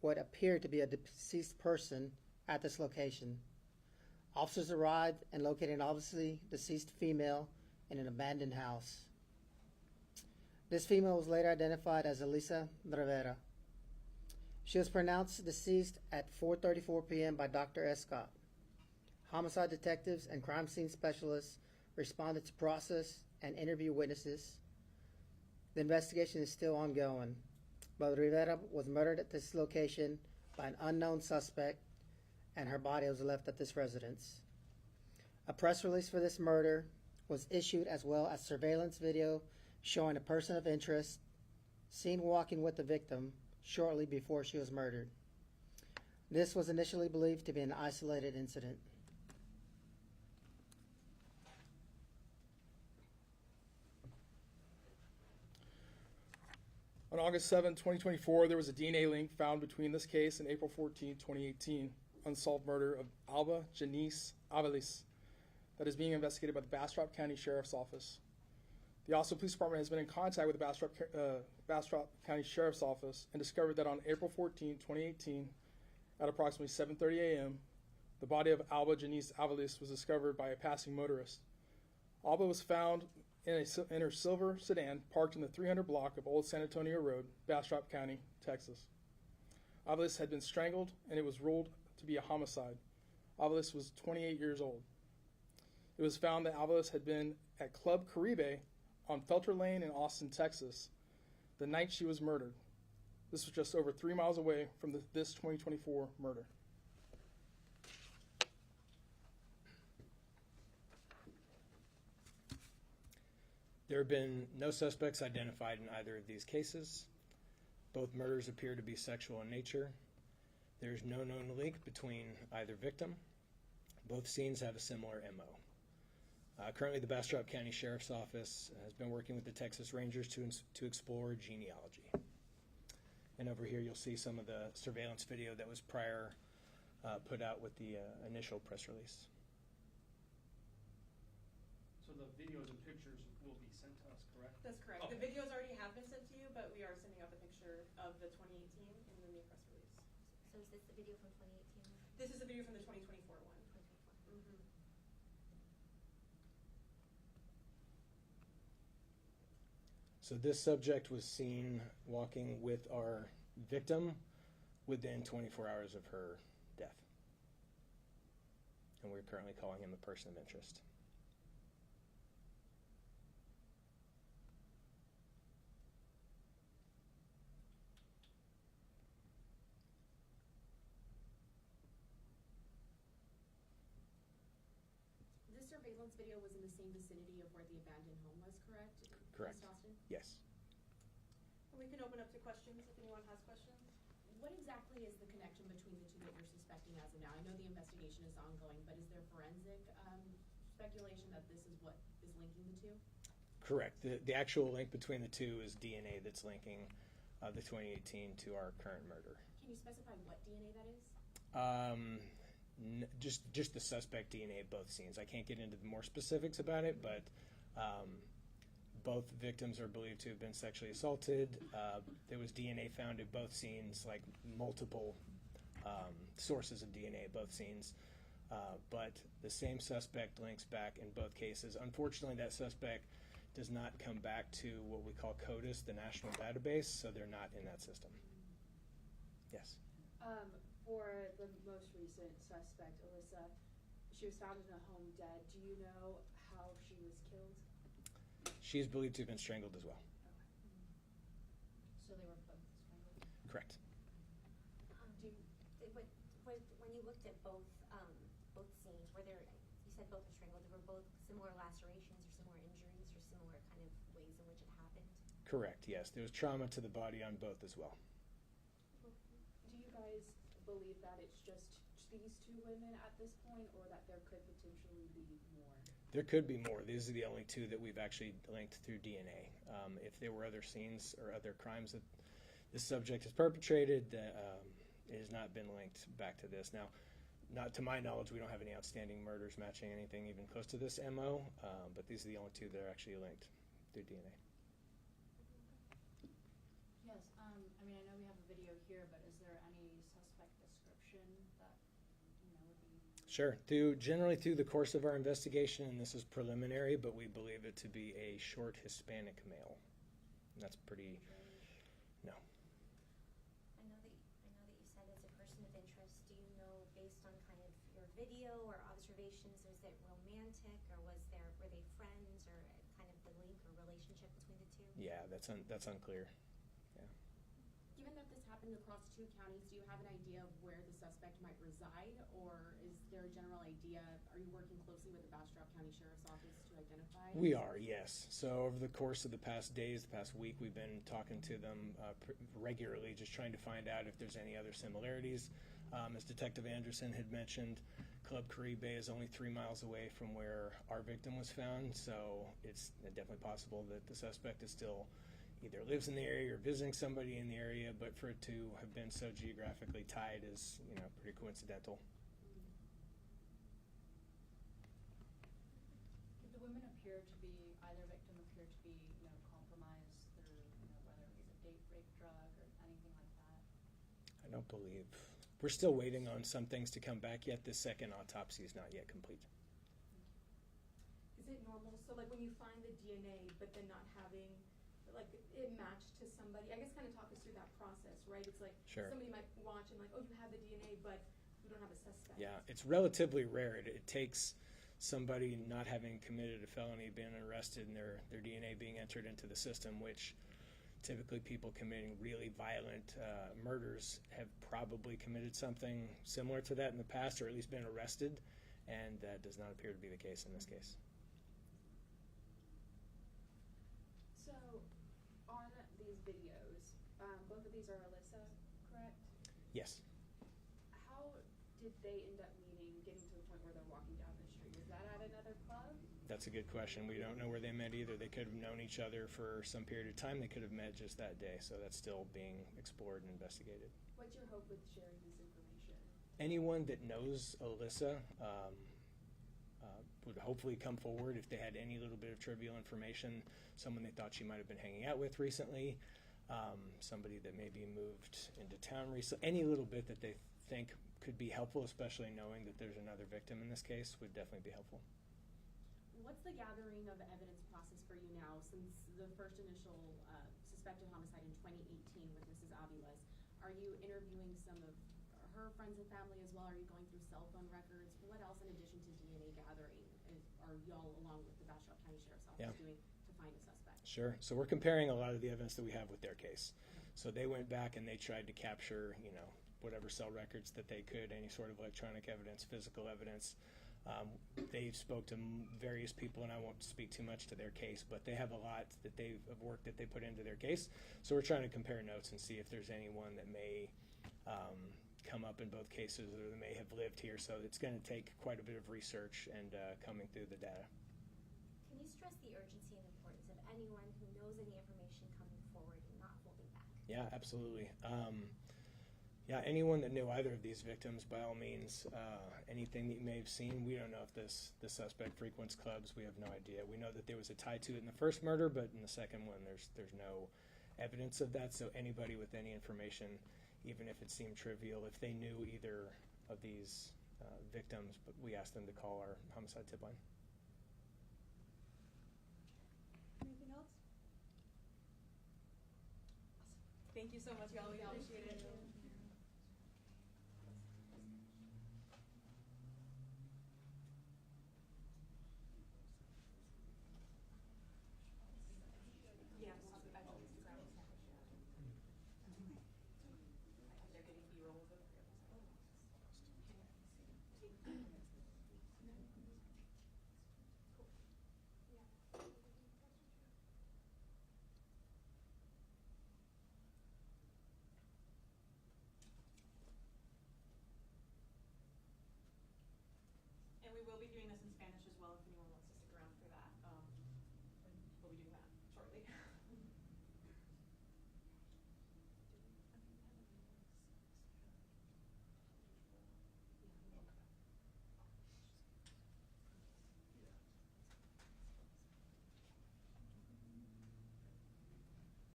what appeared to be a deceased person at this location. Officers arrived and located an obviously deceased female in an abandoned house. This female was later identified as Elisa Rivera. She was pronounced deceased at 4:34 p.m. by Dr. Escott. Homicide detectives and crime scene specialists responded to process and interview witnesses. The investigation is still ongoing, but Rivera was murdered at this location by an unknown suspect, and her body was left at this residence. A press release for this murder was issued, as well as surveillance video showing a person of interest seen walking with the victim shortly before she was murdered. This was initially believed to be an isolated incident. On August 7, 2024, there was a DNA link found between this case and April 14, 2018, unsolved murder of Alba Janice Avalis that is being investigated by the Bastrop County Sheriff's Office. The Austin Police Department has been in contact with the Bastrop County Sheriff's Office and discovered that on April 14, 2018, at approximately 7:30 a.m., the body of Alba Janice Avalis was discovered by a passing motorist. Alba was found in her silver sedan parked in the 300 block of Old San Antonio Road, Bastrop County, Texas. Avalis had been strangled, and it was ruled to be a homicide. Avalis was 28 years old. It was found that Avalis had been at Club Caribe on Felter Lane in Austin, Texas, the night she was murdered. This was just over 3 miles away from this 2024 murder. There have been no suspects identified in either of these cases. Both murders appear to be sexual in nature. There is no known link between either victim. Both scenes have a similar MO. Currently, the Bastrop County Sheriff's Office has been working with the Texas Rangers to explore genealogy. And over here, you'll see some of the surveillance video that was prior put out with the initial press release. So the videos and pictures will be sent to us, correct? That's correct. Okay. The videos already have been sent to you, but we are sending out the picture of the 2018 in the new press release. So is this the video from 2018? This is the video from the 2024 one. 2024. Mm-hmm. So this subject was seen walking with our victim within 24 hours of her death. And we're currently calling him a person of interest. This surveillance video was in the same vicinity of where the abandoned home was, correct? Correct. Ms. Austin? Yes. And we can open up to questions if anyone has questions. What exactly is the connection between the two that you're suspecting as of now? I know the investigation is ongoing, but is there forensic speculation that this is what is linking the two? Correct. The actual link between the two is DNA that's linking the 2018 to our current murder. Can you specify what DNA that is? Just the suspect DNA at both scenes. I can't get into the more specifics about it, but both victims are believed to have been sexually assaulted. There was DNA found at both scenes, like multiple sources of DNA at both scenes. But the same suspect links back in both cases. Unfortunately, that suspect does not come back to what we call CODIS, the national database, so they're not in that system. Yes. For the most recent suspect, Alyssa, she was found in a home dead. Do you know how she was killed? She is believed to have been strangled as well. Okay. So they were both strangled? Correct. When you looked at both scenes, were there, you said both were strangled, were both similar lacerations or similar injuries or similar kind of ways in which it happened? Correct, yes. There was trauma to the body on both as well. Do you guys believe that it's just these two women at this point, or that there could potentially be more? There could be more. These are the only two that we've actually linked through DNA. If there were other scenes or other crimes that this subject has perpetrated, it has not been linked back to this. Now, not to my knowledge, we don't have any outstanding murders matching anything even close to this MO, but these are the only two that are actually linked through DNA. Yes, I mean, I know we have a video here, but is there suspect description that, would be? Sure. Generally through the course of our investigation, and this is preliminary, but we believe it to be a short Hispanic male. And that's pretty, no. I know that you said it's a person of interest. Do you know, based on kind of your video or observations, was it romantic, or were they friends, or kind of the link or relationship between the two? Yeah, that's unclear. Given that this happened across 2 counties, do you have an idea of where the suspect might reside, or is there a general idea? Are you working closely with the Bastrop County Sheriff's Office to identify? We are, yes. So over the course of the past days, the past week, we've been talking to them regularly, just trying to find out if there's any other similarities. As Detective Anderson had mentioned, Club Caribe is only 3 miles away from where our victim was found, so it's definitely possible that the suspect is still either lives in the area or visiting somebody in the area, but for it to have been so geographically tied is, pretty coincidental. Did the women appear to be, either victim appear to be, compromised through, whether it was a date rape drug or anything like that? I don't believe. We're still waiting on some things to come back yet. The second autopsy is not yet complete. Is it normal? So like when you find the DNA, but then not having it matched to somebody, I guess kind of talk us through that process, right? It's like Sure. somebody might watch and like, oh, you have the DNA, but we don't have a suspect. Yeah, it's relatively rare. It takes somebody not having committed a felony, being arrested, and their DNA being entered into the system, which typically people committing really violent murders have probably committed something similar to that in the past, or at least been arrested, and that does not appear to be the case in this case. So, on these videos, both of these are Alyssa, correct? Yes. How did they end up meeting, getting to the point where they're walking down the street? Was that at another club? That's a good question. We don't know where they met either. They could have known each other for some period of time. They could have met just that day, so that's still being explored and investigated. What's your hope with sharing this information? Anyone that knows Alyssa would hopefully come forward if they had any little bit of trivial information, someone they thought she might have been hanging out with recently, somebody that maybe moved into town recently. Any little bit that they think could be helpful, especially knowing that there's another victim in this case, would definitely be helpful. What's the gathering of evidence process for you now since the first initial suspected homicide in 2018 with Mrs. Aviles? Are you interviewing some of her friends and family as well? Are you going through cell phone records? What else in addition to DNA gathering are y'all along with the Bastrop County Sheriff's Office doing to find a suspect? Sure. So we're comparing a lot of the evidence that we have with their case. So they went back and they tried to capture, whatever cell records that they could, any sort of electronic evidence, physical evidence. They spoke to various people, and I won't speak too much to their case, but they have a lot of work that they put into their case. So we're trying to compare notes and see if there's anyone that may come up in both cases or that may have lived here. So it's going to take quite a bit of research and coming through the data. Can you stress the urgency and importance of anyone who knows any information coming forward and not holding back? Yeah, absolutely. Anyone that knew either of these victims, by all means, anything that you may have seen, we don't know if the suspect frequents clubs. We have no idea. We know that there was a tie to it in the first murder, but in the second one, there's no evidence of that. So anybody with any information, even if it seemed trivial, if they knew either of these victims, but we asked them to call our homicide tip line. Anything else? Thank you so much, y'all. We appreciate it.